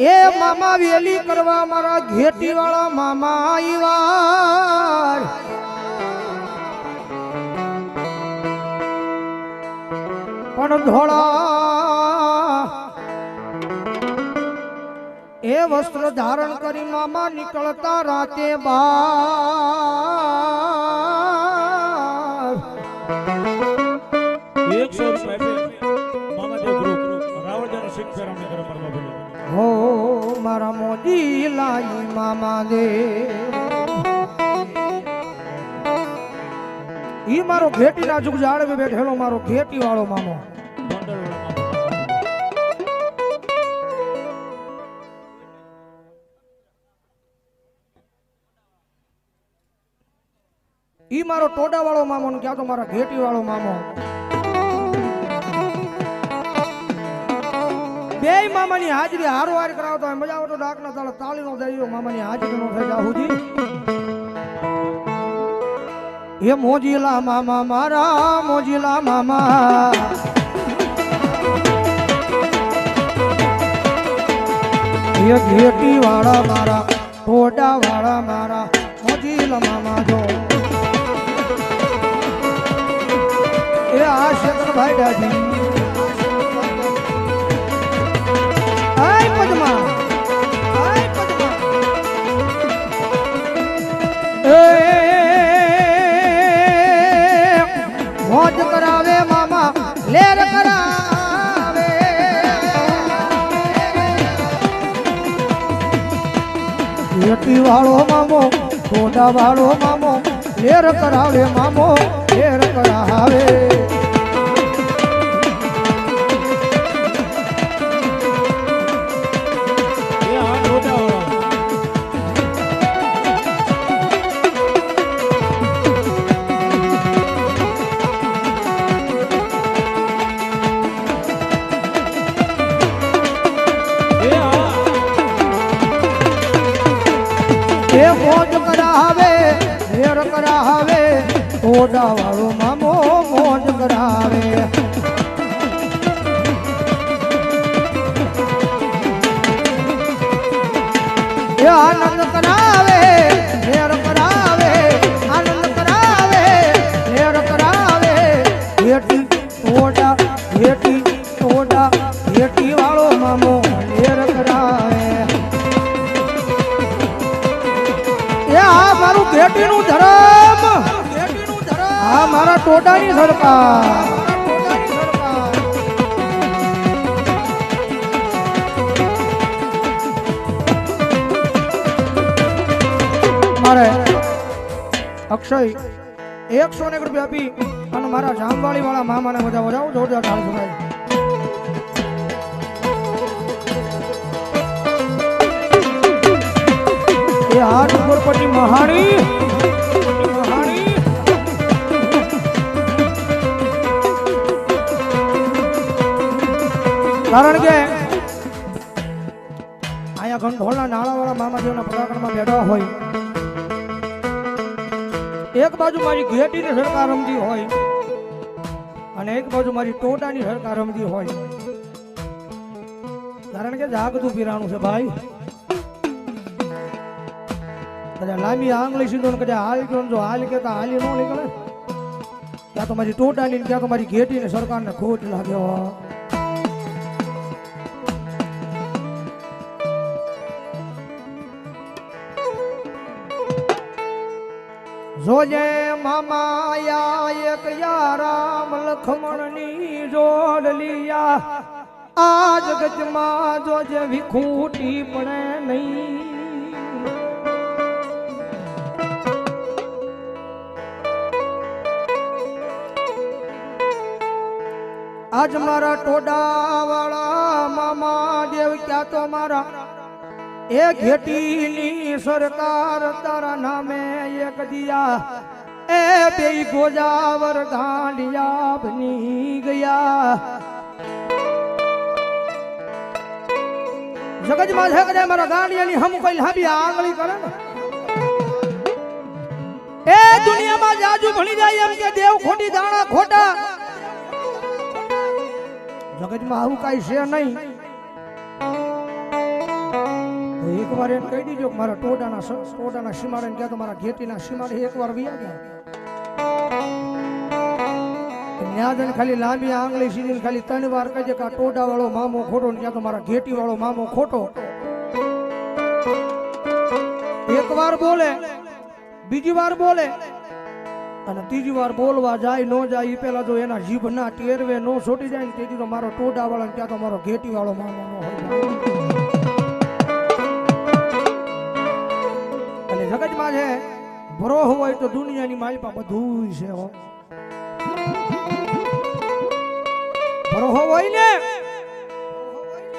એ મામા વેલી કરવા મારા ઘેટી વાળા મામા આવ્યા પણ ધોળા એ વસ્ત્ર ધારણ કરી મામા નીકળતા રાતે બાર 100 હો મારા મોજી લાઈ મામા દે ઈ મારો ઘેટી ના જુગ જાળવે બેઠેલો મારો ઘેટી વાળો મામો ઈ મારો ટોડા વાળો મામો ને ક્યાં તો મારા ઘેટી વાળો મામો બે મામાની હાજરી હારો હાર કરાવતો હોય મજા આવતો ડાકના તાળે તાળીનો દરિયો મામાની હાજરી નો થઈ જાહુજી એ મોજીલા મામા મારા મોજીલા મામા એ ઘેટી વાળા મારા ટોડા વાળા મારા મોજીલા મામા જો એ આ શેતર ભાઈ દાદી મોજ કરાવે મામા લેર કરાવે ઘેટી વાળો મામો ટોડા વાળો મામો લેર કરાવે મામો લેર કરાવે મોજ કરાવે હેર કરાવે ટોડા વાળો મામો મોજ કરાવે આનંદ કરાવે હેર કરાવે આનંદ કરાવે હેર કરાવે ઘેટી ટોડા ઘેટી વાળો મામો હેર કરાવે મારું ઘેટીનું ધર્મ આ મારા ટોડાની સરકાર મારે અક્ષય 101 રૂપિયા આપી અને મારા જામવાળી વાળા મામાને મજા વજાવું જોરદાર ઢાળ સુનાય હાથ ઉપર પટી મહાણી કારણ કે અહીંયા ગંધોળના નાળાવાળા મામાજીઓના પરાક્રમમાં બેઠા હોય એક બાજુ મારી ઘેટીની સરકાર રમતી હોય અને એક બાજુ મારી ટોડાની સરકાર રમતી હોય કારણ કે જાગતું પીરાણું છે ભાઈ લાંબી આંગળી સીધો કદાચ હાલ ગયો જો હાલ કેતા હાલી ન નીકળે ત્યાં તો મારી ટોટાની ત્યાં તો મારી ઘેટી ને સરકારને ખોટ લાગ્યો જોજે મામાયા એક યારામ લખમણની જોડ લીયા આ જગતમાં જોજે વિખૂટી પડે નહીં આજ મારા ટોડા વાળા મામા દેવ ક્યાં તો મારા એ ઘેટીની સરકાર તારા નામે એક દિયા એ બે ગોજાવર ગાંડિયા બની ગયા જગતમાં છે કે મારા ગાંડિયાની હમ કોઈ લાંબી આંગળી કરે ને એ દુનિયામાં જાજુ ભણી જાય એમ કે દેવ ખોટી દાણા ખોટા જગતમાં આવું કઈ છે નહીં વાર એમ કહી દીજો કે મારા ટોડાના સીમાડે ક્યાં તો મારા ઘેટીના સીમાડે એકવાર વ્યા ગયા ત્યાં જઈને ખાલી લાંબી આંગળી સીધીને ખાલી 3 વાર કહેજે કે આ ટોડા વાળો મામો ખોટો ને ક્યાં તો મારા ઘેટી વાળો મામો ખોટો. એક વાર બોલે, બીજી વાર બોલે અને ત્રીજી વાર બોલવા જાય ન જાય એ પેલા જો એના જીભ ના ટેરવે નો છોટી જાય ને તેથી તો મારો ટોડા વાળો ને ક્યાં તો મારો ઘેટી વાળો મામો નો હોય. અને જગતમાં છે ભરોહ હોય તો દુનિયાની માલિપા બધું છે હો. ભરોહ હોય ને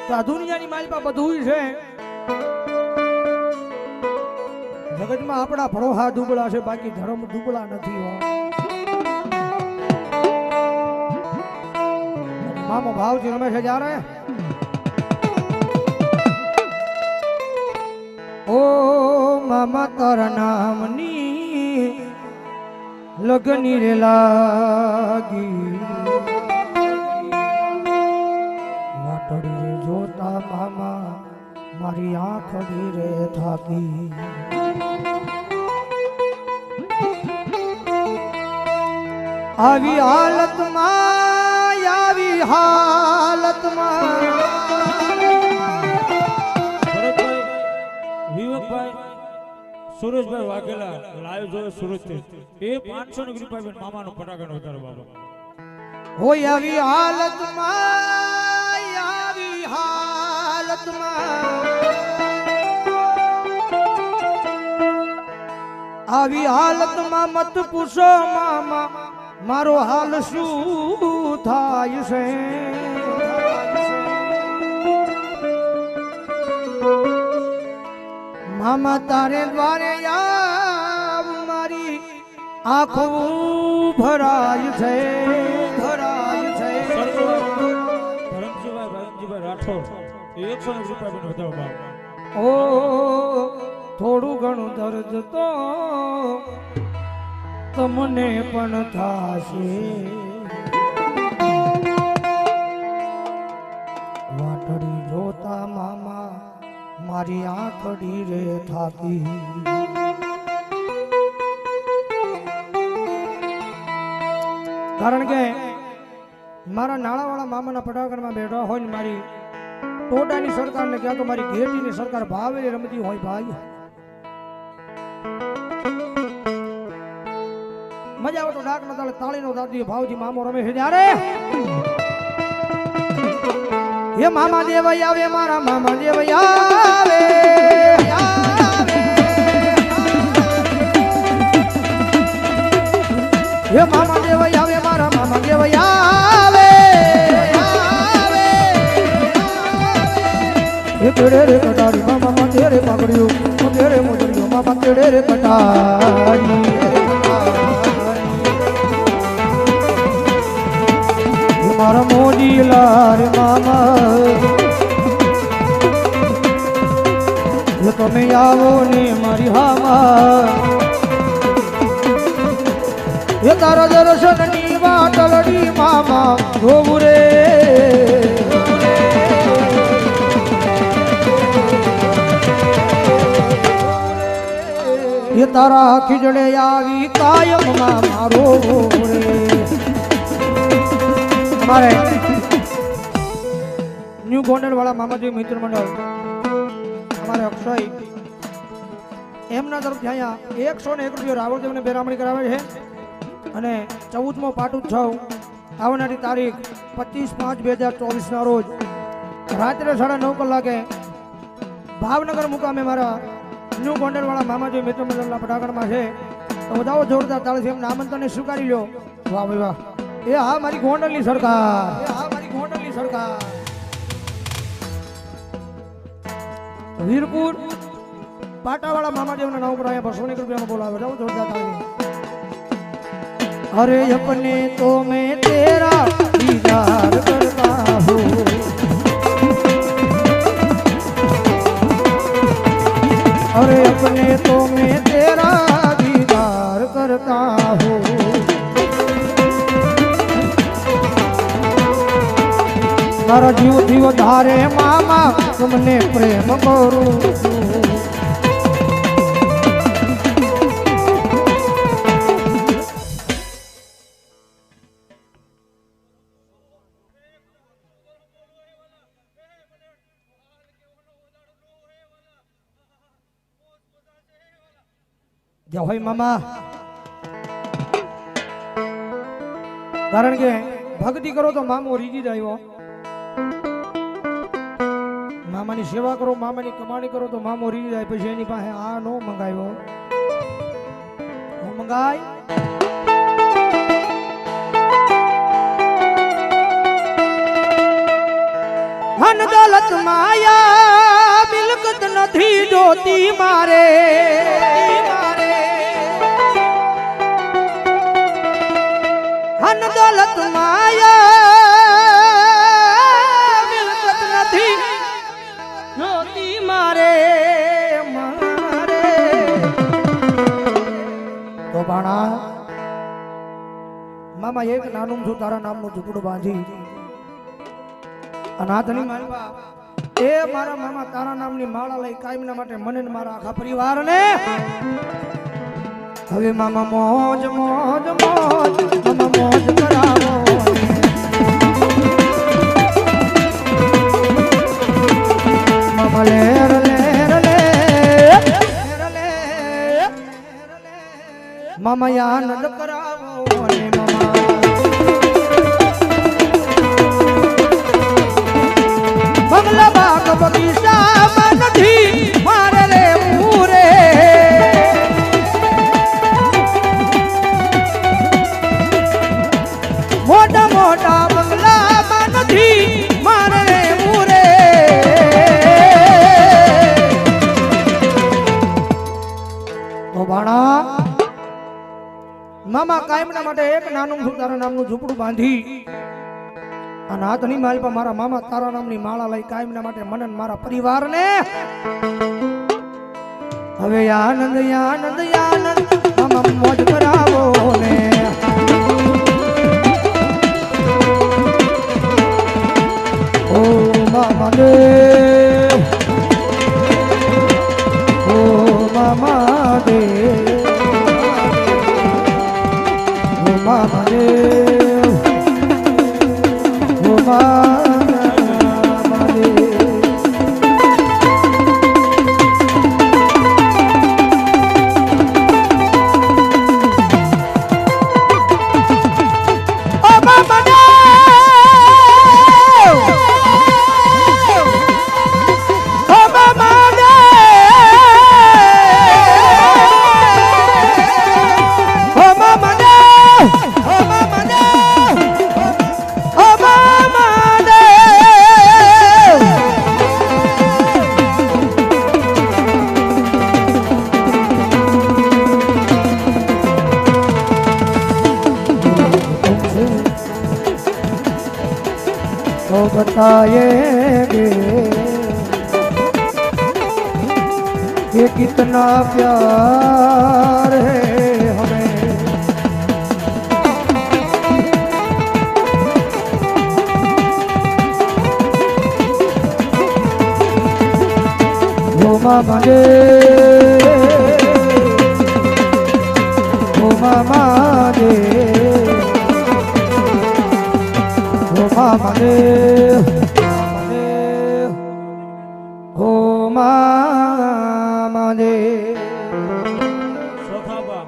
તો આ દુનિયાની માલિપા બધું છે. જગતમાં આપણા ભરોહા દુબળા છે, બાકી ધર્મ દુબળા નથી હો. મામો ભાવથી રમે છે જ્યારે ઓ મામા તારા નામની લગની રે લાગી વાટડી રે જોતા મામા મારી આંખડી રે થાકી. આવી હાલતમાં વિવેકભાઈ સુરેશભાઈ વાઘેલા લાઈવ જોયો સુરત થી એ 500 ની ગ્રુપ આવીને મામાનો ફટાકડો વધારો બાબા હોય. આવી હાલતમાં મત પૂછો મામા મારો હાલ શું થાય છે. મામા તારે દ્વારે આવ મારી આંખો ભરાય છે. ધરમજીભાઈ રાઠોડ 100 ની ગ્રુપ આવીને વધારો બાબા. ઓ થોડું ઘણું દર્દ તો તમને પણ થાશે. વાટડી જોતા મામા મારી આંખડી રે થાકી. કારણ કે મારા નાણાવાળા મામાના પટાકડમાં બેઠા હોય ને મારી ટોડાની સરકાર ને ક્યાં તો મારી ઘેટીની સરકાર ભાવે રમતી હોય ભાઈ. મજા આવે તો ડાક ના તાળે તાળીનો દાદી ભાવથી મામો રમે છે ત્યારે હે મામા દેવઈ આવે મારા મામા દેવઈ આવે. હે મામા દેવઈ આવે મારા મામા દેવઈ આવે. હે તેડે રે કટારી મામા તેરે પકડ્યો તેરે મોજડ્યો મામા તેડે રે કટારી. મારા મોજી લાર મામા તમે આવો ને મારી હામાં એ તારા દર્શનની વાટલડી મામા જોવું રે. એ તારા ખીજડે આવી કાયમ મામા રોવું રે. અમારે ન્યુ ગોંડલ વાળા મામાજી મિત્ર મંડળ અમારે અક્ષય એમના તરફથી અહીંયા 101 રૂપિયા રાવળદેવને બેરામણી કરાવે છે અને 14મો પાટોત્સવ આવનારી તારીખ 25/5/2024 ના રોજ રાત્રે 9:30 કલાકે ભાવનગર મુકામે મારા ન્યુ ગોંડલ વાળા મામાજી મિત્ર મંડળના પટાકડમાં છે. તો બધાઓ જોરદાર તાળીથી એમના આમંત્રણને સ્વીકારી લો. વાહ ભાઈ વાહ. એ હા મારી ગોંડલની સરકાર. વીરપુર પાટાવાળા મામાદેવના નામ પર અહીંયા 200 રૂપિયાનો બોલાવે જાઓ જોરદાર તાળી. અરે अपने तो मैं तेरा दीदार करता हूँ. अरे अपने तो मैं तेरा दीदार करता हूँ. મારા જીવથી વધારે મામા તમને પ્રેમ કરું છું. જય હોય મામા. કારણ કે ભક્તિ કરો તો મામો રીજી જાય. મામાની સેવા કરો, મામાની કમાણી કરો તો મામો રીજી જાય. પછી એની પાસે આ નો મંગાવ્યો, હું મંગાય. ધન દોલત માયા મિલકત નથી જોતી મારે. ધન દોલત માયા મિલકત નથી જોતી મારે. તો બાણા મામા એક નાનું છું તારા નામનું ઝૂંપડું બાંધી અનાથની માલવા એ મારા મામા તારા નામની માળા લઈ કાયમના માટે મને ને મારા આખા પરિવારને હવે મામા મોજ મોજ મોજ મામા મોજ કરાવો. મામા લેર લેર લેર લે મામા આનંદ કરાવો ને મામા બંગલા બાગ બગીચામાં નથી મારે રે પૂરે. મોટા મોટા બંગલામાં નથી મારે રે પૂરે. તો બાણા મામા કાયમના માટે એક નાનું તારા નામનું ઝૂંપડું બાંધી અને હાથની માલ પર મારા મામા તારા નામની માળા લઈ કાયમના માટે મને મારા પરિવારને હવે આનંદ આનંદ આનંદ મામા મોજ કરાવો ને. ઓ મામા દેવ, ઓ મામા દેવ, ઓ મામા દેવ, ઓ મામા દેવ. तो बताएंगे कि कितना प्यार है हमें. वो मामा देव, वो मामा देव, वो मामा देव, ઓ મામા દેવ. સોખાબા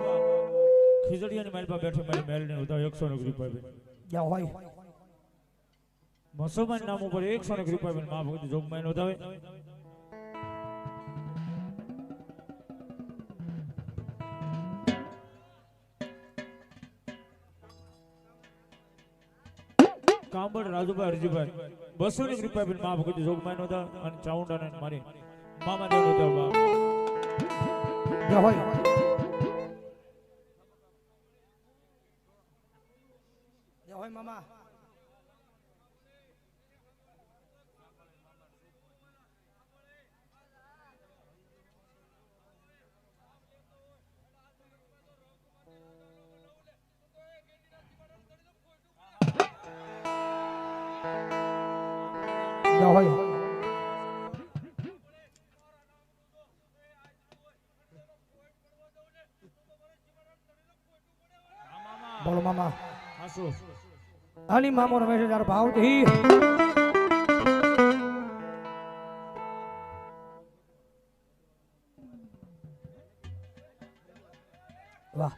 ખીજડીયાની મારી પાસે બેઠી મારી મેલને ઉતાર 100 ની રૂપિયા જ્યાં હોય મુસલમાન નામ ઉપર 100 ની રૂપિયા માં ભગત જોગમાઈ નોંધાવે. કાંબડ રાજુભાઈ હરજીભાઈ 200 ની રૂપિયા માં ભગત જોગમાઈ નોંધાવે અને ચાઉંડાને મારી મામા દેવ નોંધાવે. જ્યાં હોય જ્યાં હોય મામા જ્યાં હોય બોલો મામા. આની મામો રમે છે તારા ભાવથી. વાહ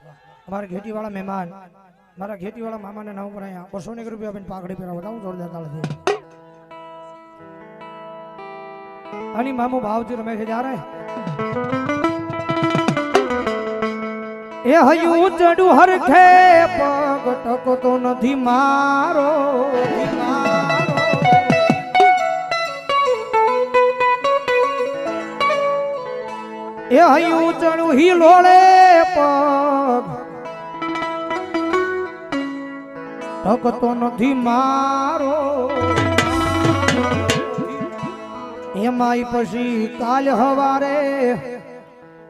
અમારા ઘેટીવાળા મહેમાન મારા ઘેટીવાળા મામાને નામ પર અહીંયા 200 રૂપિયા આપીને પાઘડી પહેરાવો બતાવું જોરદાર તાળથી અને મામો ભાવજી રમે છે જ્યારે એ હયું ચડું હરખે પગ ટકતો નથી મારો એ હયું ચડું હિલોળે પગ ટકતો નથી મારો એમાંય પછી કાલ હવારે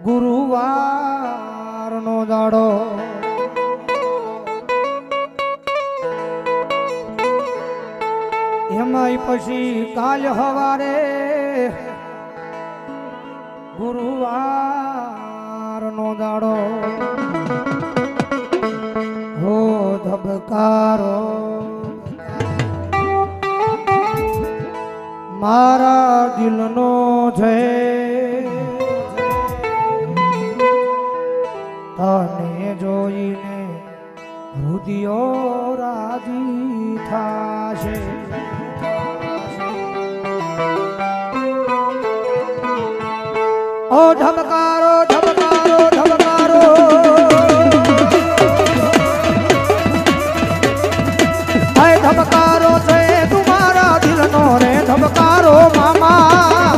ગુરુવાર નો દાડો એમાંય પછી કાલ હવારે ગુરુવાર નો દાડો હો ધબકારો મારા દિલનો છે તને જોઈને હૃદયો રાજી થાશે ઓ ધબકારો ધબકારો ધબકારો હાય ધબકારો છે તમારા દિલનો રે ધબકારો મામા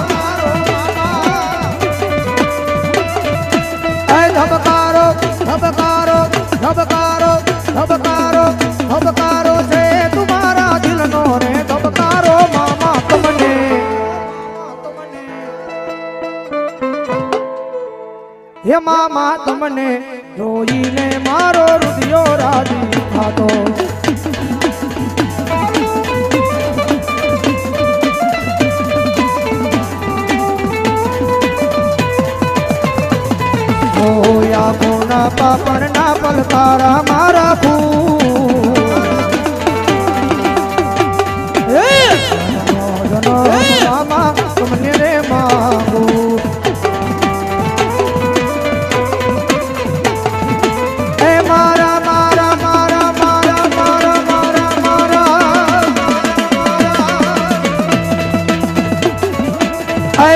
હાય ધબકારો ધબકારો ધબકારો ધબકારો ધબકારો છે તમારા દિલનો રે ધબકારો મામા તમને હે મામા તમને જોઈને મારો હૃદયો રાજી થાતો ઓયા કોના પાપણના પલકારા મારા મામા તમને રે માંગુ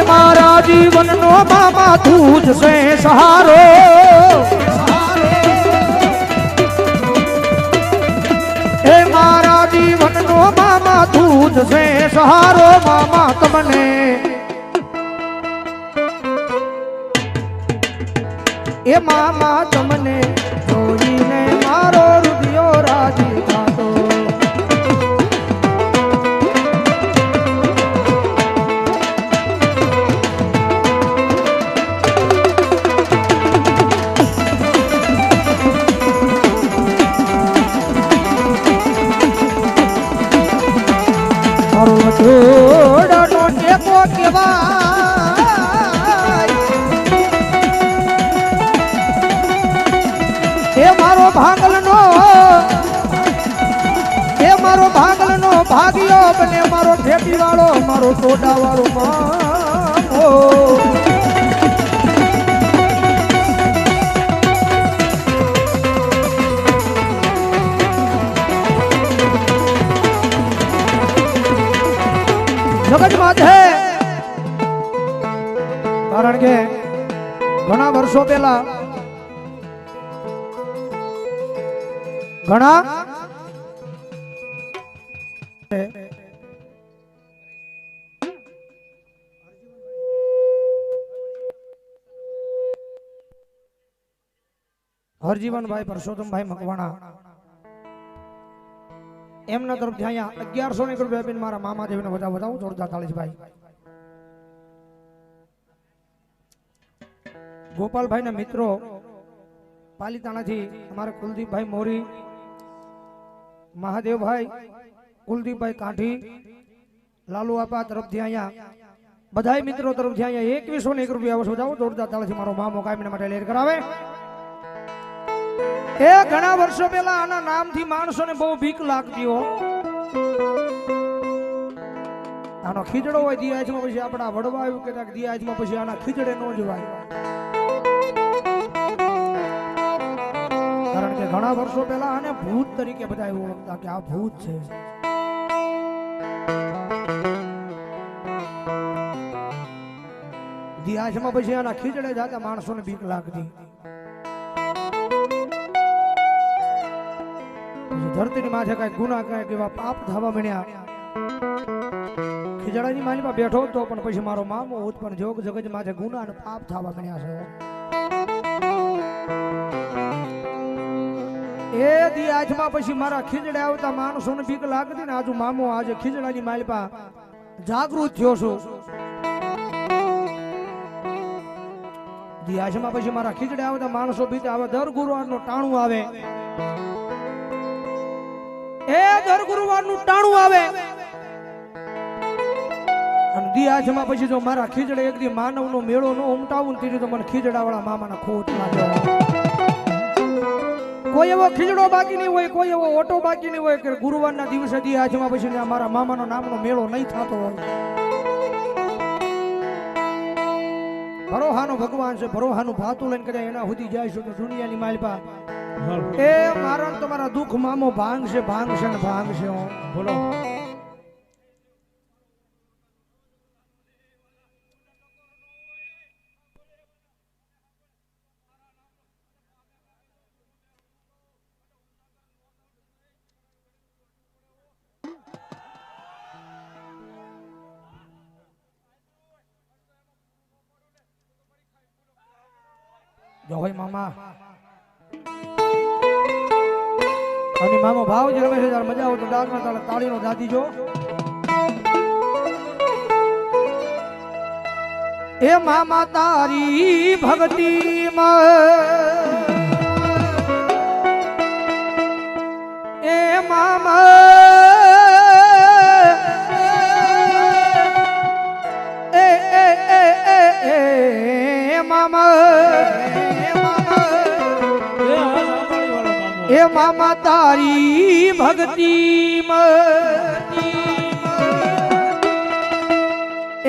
મારા જીવનનો મામા તું જ છે સહારો હે મારા જીવનનો મામા તું જ છે સહારો મામા તમને એ મામા તમને જોઈને મારો હૃદયો રાજી થાતો જોડનો ટેકો કેવાય એ મારો ભાગલનો ભાગ્યો બને મારો ઠેપી વાળો મારો ટોડા વાળો મામો જગતમાં છે કારણ કે ઘણા વર્ષો પહેલા ઘણા હરજીવનભાઈ પરસોત્તમભાઈ મકવાણા એમના તરફથી અહીંયા 1100 રૂપિયા આપીને મારા મામા દેવીને વધાવું જોરદાર તાળીભાઈ ગોપાલભાઈ ના મિત્રો પાલીતાણાથી અમારા કુલદીપભાઈ મોરી મહાદેવભાઈ કુલદીપભાઈ કાંઠી લાલુ આપા તરફથી અહીંયા બધાય મિત્રો તરફથી અહીંયા 2101 રૂપિયા વધાવું જોરદાર તાળીથી મારો મામો કાયમ માટે લેર કરાવે એ ઘણા વર્ષો પહેલા આના નામથી માણસોને બહુ બીક લાગતી હો આનો ખીજડો હોય દિયાજમાં પછી આપણા વડવા આવ્યું કે દિયાજમાં પછી આના ખીજડે ન જવાય કે ઘણા વર્ષો પહેલા આને ભૂત તરીકે બધા ઓળખતા કે આ ભૂત છે. દિયાજમાં પછી આના ખીજડે જાતા માણસોને બીક લાગતી. ધરતીની માથે કઈ ગુના કઈ એવા પાપ થવા મળ્યા. ખીજડાની માલીમાં બેઠો હતો પણ પછી મારો મામો ઉત્પન્ન જોગ જગત માથે ગુના અને પાપ થવા મળ્યા છે. એ દિયાજમાં પછી મારા ખીજડે આવતા માણસોને બીક લાગતી ને આજુ મામો આજે ખીજડાની માલિપા જાગૃત થયો છું. દિયાજમાં પછી મારા ખીજડે આવતા માણસો બીતે આવે. દર ગુરુવારનું ટાણું આવે. એ દર ગુરુવારનું ટાણું આવે અને દિયાજમાં પછી જો મારા ખીજડે એક દી માનવનો મેળો ન ઉમટાવું ને તો મને ખીજડાવાળા મામાના ખોટ લાગે. કોઈ એવો ખીજડો બાકી નહીં હોય, કોઈ એવો ઓટો બાકી નહીં હોય કે ગુરુવારના દિવસે દિયાજમાં પછી મારા મામાનો નામનો મેળો નહીં થતો હોય. ભરોહાનો ભગવાન છે, ભરોહાનું ભાતું લઈને કદાચ એના સુધી જાય છે તો દુનિયાની માલપા એ મારા તમારા દુઃખ મામો ભાંગશે ભાંગશે ને ભાંગશે. બોલો હોય મામા અને મામો ભાવ જે રમે છે ત્યારે મજા આવે તો ડાકના તાળે તાળીનો દાદી જો. એ મામા તારી ભક્તિમાં એ મામા એ એ એ એ મામા એ મામા તારી ભક્તિમાં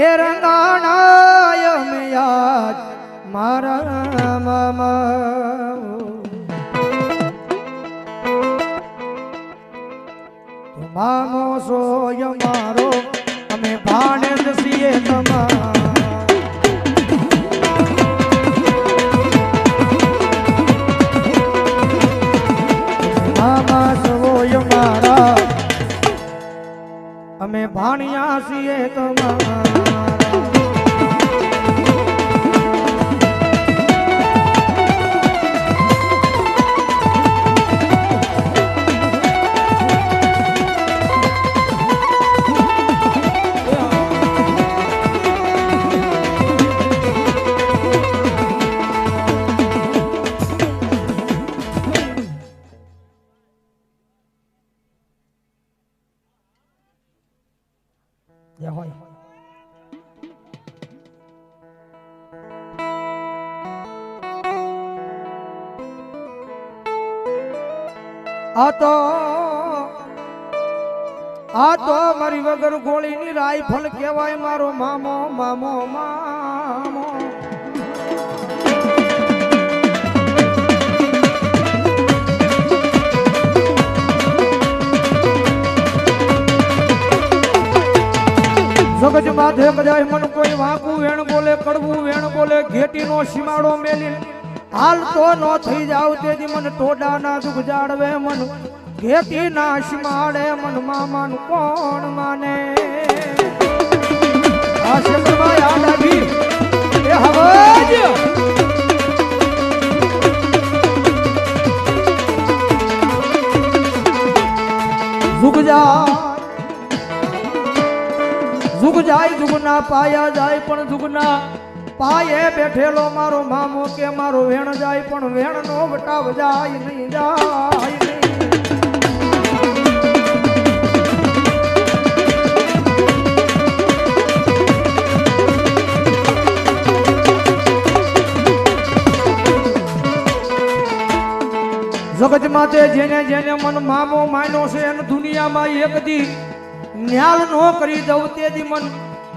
એ રંગાણાય મેં યાદ મારા મામા. મામો સોય મારો અમે ભાણે દસીએ તમારા. અમે ભાણિયા છીએ તમારા. આ તો મારી વગર ગોળીની રાઈફલ કહેવાય મારો મામો મામો મામો. જગત માથે કદાચ મન કોઈ વાંકું વેણ બોલે, કડવું વેણ બોલે, ઘેટીનો સીમાડો મેલી હાલ તો ન થઈ જાવ તેથી મન ટોડાના દુઃખ જાળવે મન ઘેટી ના સીમાડે મન મામાનું કોણ માને. આ શંકરભાઈ આ ડાભી એ હવજ ઝુક જાય ઝુગના પાયા જાય પણ ઝુગના પાયે બેઠેલો મારો મામો કે મારો વેણ જાય પણ વેણ નો વટાવ જાય નહીં જાય નહીં. જગત માતે જેને જેને મન મામો માન્યો છે એને દુનિયામાં એક દી ન્યાલ નો કરી દઉં તેથી મન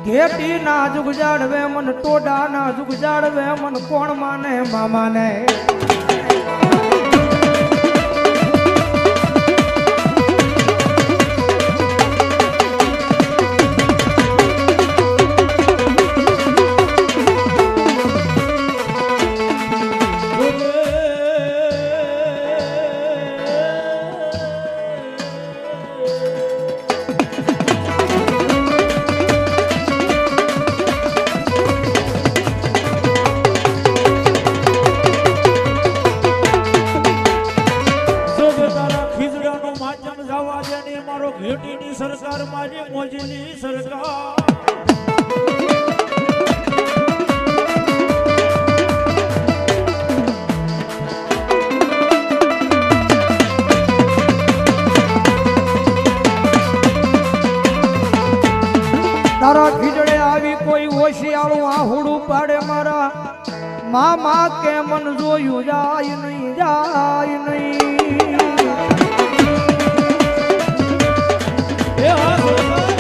ઘેટી ના જુગ જાડવે મન ટોડા ના જુગ જાડવે મન કોણ માને મામાને. તારા ખીજડે આવી કોઈ ઓશિયાળું આહુડું પાડે મારા મામા કે મન જોયું જાય નહીં જાય નહીં એ હા સુરેશભાઈ.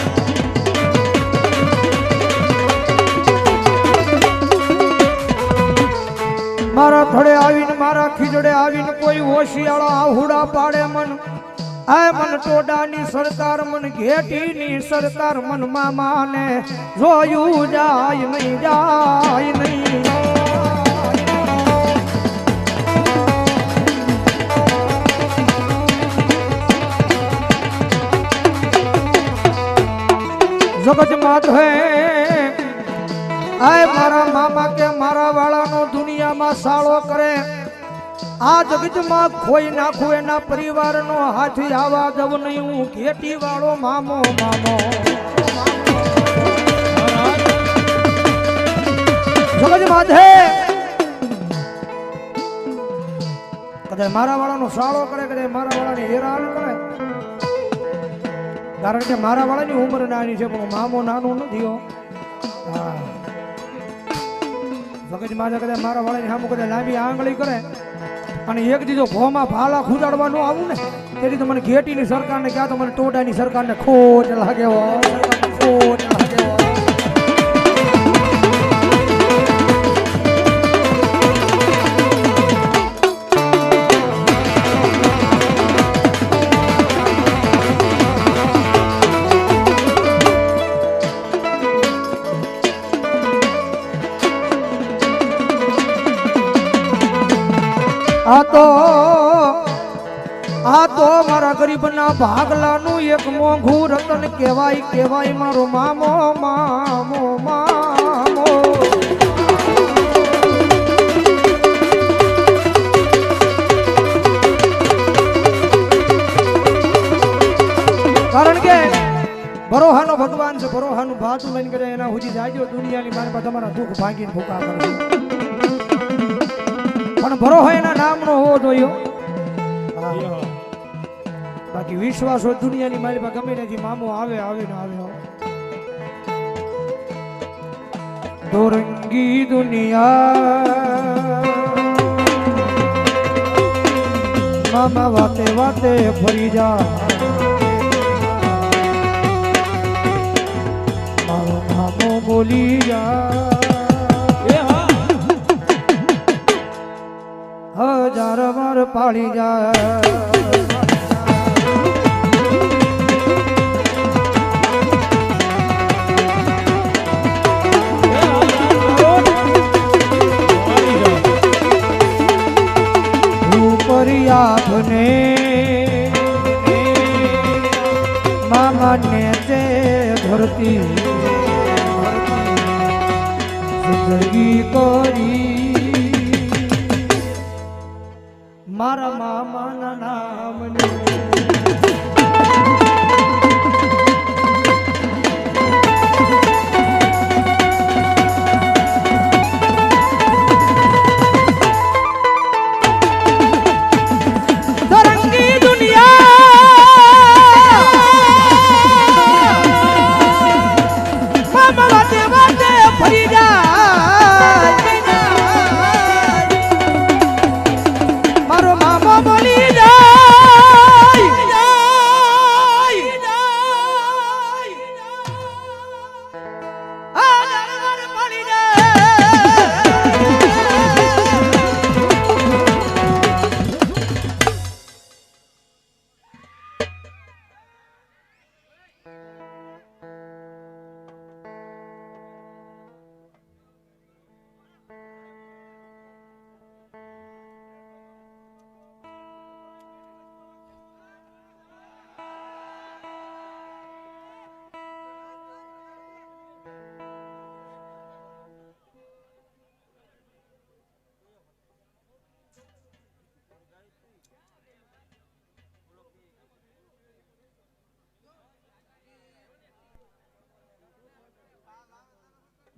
મારા થડે આવીને મારા ખીજડે આવીને કોઈ ઓશિયાળા આહુડા પાડે મન આ મન ટોડાની સરકાર મન ઘેટીની સરકાર મન મામાને જોયું જાય નહીં જાય નહીં જગત માત હે આય મારા મામા કે મારા વાળાનો દુનિયામાં સાળો કરે આ જગતમાં ખોઈ નાખું એના પરિવારનો હાથી આવા જવ નહીં હું ઘેટી વાળો મામો મામો જગત માધે કદાચ મારા વાળાનો સાળો કરે કદાચ મારા વાળાને હેરાન કરે કારણ કે મારા વાળાની ઉંમર નાની છે પણ મામો નાનો નથી હો હા જગત માધે કદાચ મારા વાળાની સામું કદાચ લાંબી આંગળી કરે અને એક દીધો ભોમાં ભાલા ખુદાડવાનું આવું ને તેથી તો મને ઘેટીની સરકારને ક્યાં તો મને ટોડાની સરકારને ખોટ લાગે ખોટ લાગે આ તો મારા ગરીબના ભાગલાનું એક મોંઘું રતન કહેવાય કહેવાય મારો મામો મામો મામો કારણ કે ભરોહાનો ભગવાન છે ભરોહાનું ભાતું લઈને કરે એના સુધી જાજો દુનિયાની મારી પાસે તમારા દુઃખ ભાંગીને ભૂકા કરે પણ ભરોહો એના નામનો હોવો જોઈએ બાકી વિશ્વાસ હોય દુનિયાની મારી પાસે ગમે નથી મામો આવે આવે ને આવે દોરંગી દુનિયા મામા વાતે વાતે ફરી જા મારો મામો બોલી જા હજાર વાર પાડી જાય આપને મામા ને તે ધરતી જિંદગી કરી મારા મામાના નામની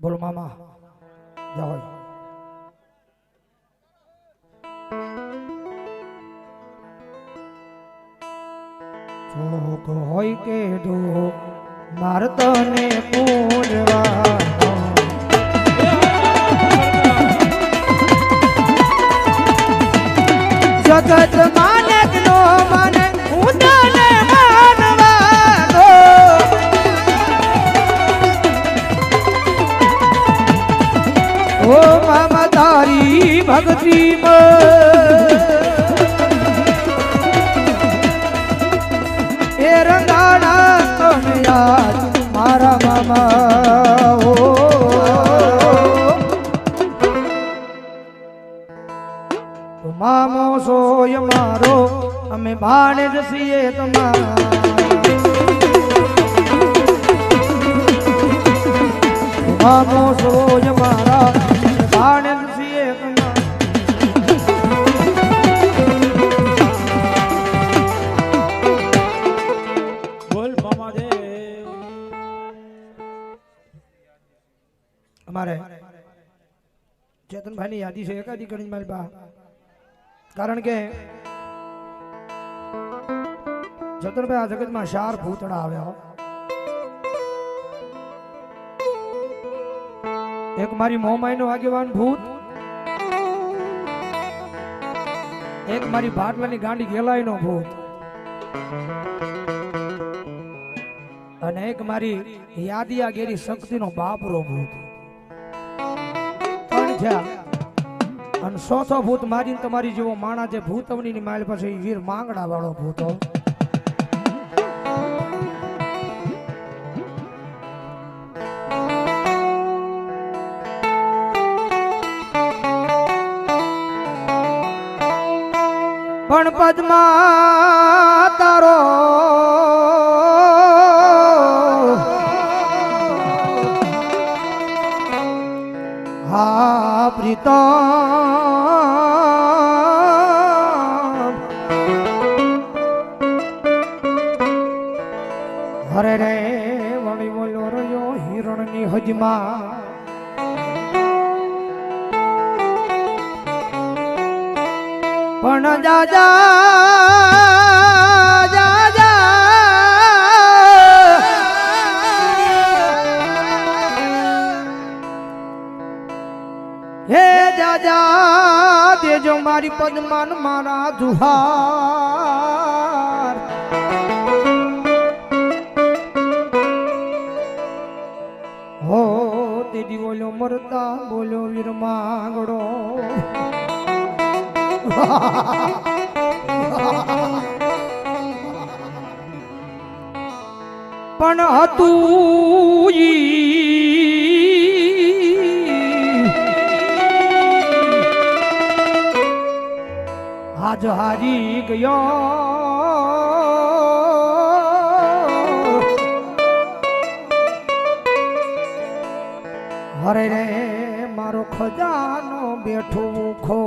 બોલો મામા જાઓ ચોક હોય કે ઢોક મારતને પૂજવાનો જગત માને નો માને હું તને માનવાનો ઓ મામા તારી ભક્તિ એ રંગાણા તને યાદ મારા મામા ઓ મામો સોય મારો અમે ભાણે જસીએ તમારા મામો સોય મારા અમે ભાણે જસીએ બોલ મામા દે અમારે ચેતનભાઈ ની યાદી છે એકાદી ગણી મારી બા કારણ કે ચતુરભાઈ આ જગતમાં 4 ભૂતડા આવ્યા એક મારી મોમાઈ નો આગેવાન ભૂત એક મારી ભાટલાની ગાંડી ગેલાઈ નો ભૂત અને એક મારી યાદિયા ગેરી શક્તિનો બાપરો ભૂત ત્રણ થયા અને ચોથો ભૂત મારીને તમારી જેવો માણા જે ભૂતવની ની માલ પાસે વીર માંગડા વાળો ભૂતો પણ પદ્મા તારો હા પ્રીતમ હરે રે વળી બોલો રહ્યો હિરણની હજમાં પણ જાજા હે જાજા દેજો મારી પદ્માન મારા જુહાર હો તેડી બોલ્યો મરતા બોલ્યો વીર માંગડો પણ હતું આજ હારી ગયો હરે રે મારો ખજાનો બેઠો ખો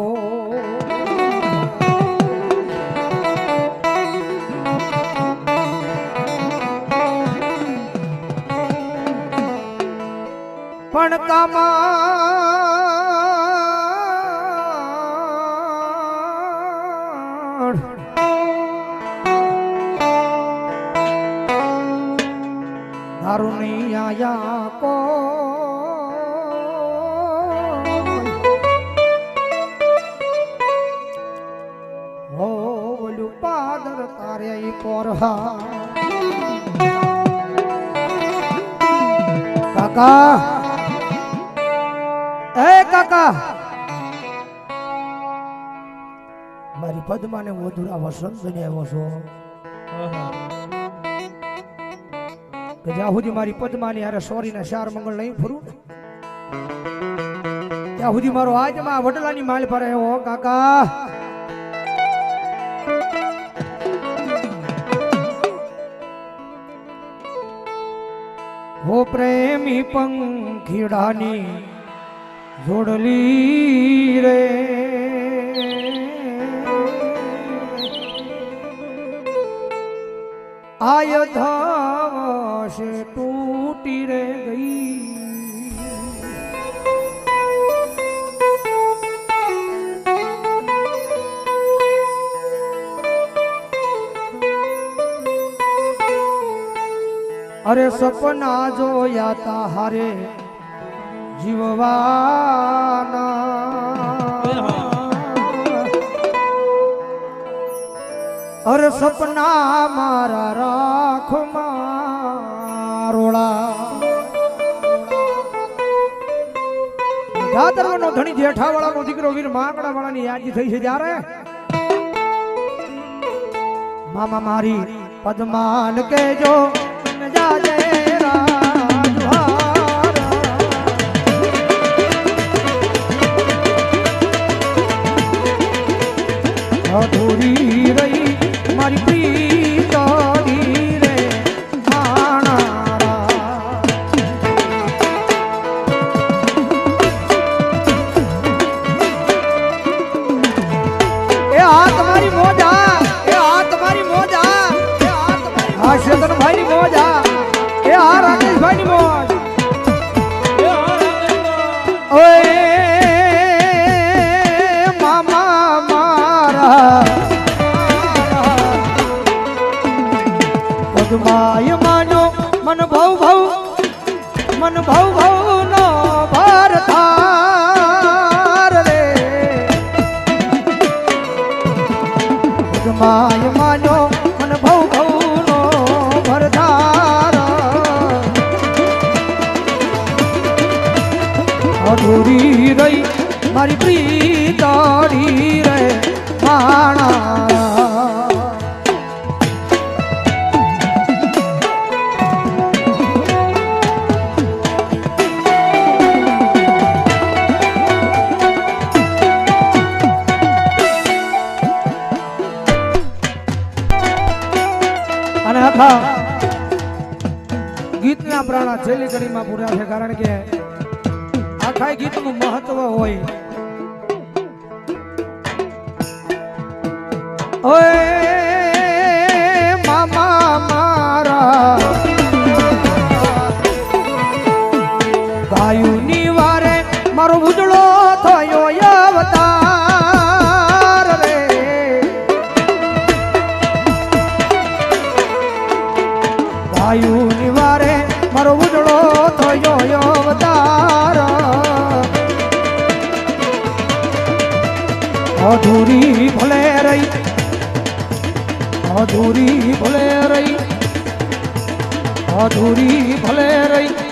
પણ કામણ તારું નહીં આયા કો હો બોલું પાદર તારે પોરહા કાકા એ કાકા મારી પદ્માને વધુરા વસંત બને આવ્યો છો કે જ્યાં સુધી મારી પદ્માની હારે સોરીના 4 મંગળ નહીં ફરું ત્યાં સુધી મારો આજમાં વડલાની માલ પર આવ્યો કાકા હો પ્રેમી પંખીડાની જોડલી રે આય ધાવશે તૂટી રે ગઈ અરે સપના જોયા તા હારે જીવવાના અરે સપના મારા રાખ મારોળા દાદરનો ધણી જેઠાવાળાનો દીકરો વીર માંગડા વાળાની યાદી થઈ છે જ્યારે મામા મારી પદ્માન કેજો જાજે અધૂરી રહી મારી પ્રીતની રે માણારા એ આ તમારી મોજા એ આ તમારી મોજા એ આ તમારી આ શેતનભાઈ ની મોજા એ આ રાકેશભાઈ ની મોજ ઓય પદ્માય માનો મન ભવ ભવ નો ભરથાર રે પદ્માય માનો મન ભવ નો ભરથાર અધૂરી રહી મારી પ્રીતડી રે માણા અને આખા ગીતના પ્રાણા છેલ્લી કડીમાં પૂરા છે કારણ કે આખા ગીતનું મહત્વ હોય ઓય મામા મારા ગાયુની વારે મારો ઉજળો થયો અવતાર રે ગાયુની વારે મારો ઉજળો થયો અવતાર અધૂરી ભલે રહી અધૂરી ભલે રહી અધૂરી ભલે રહી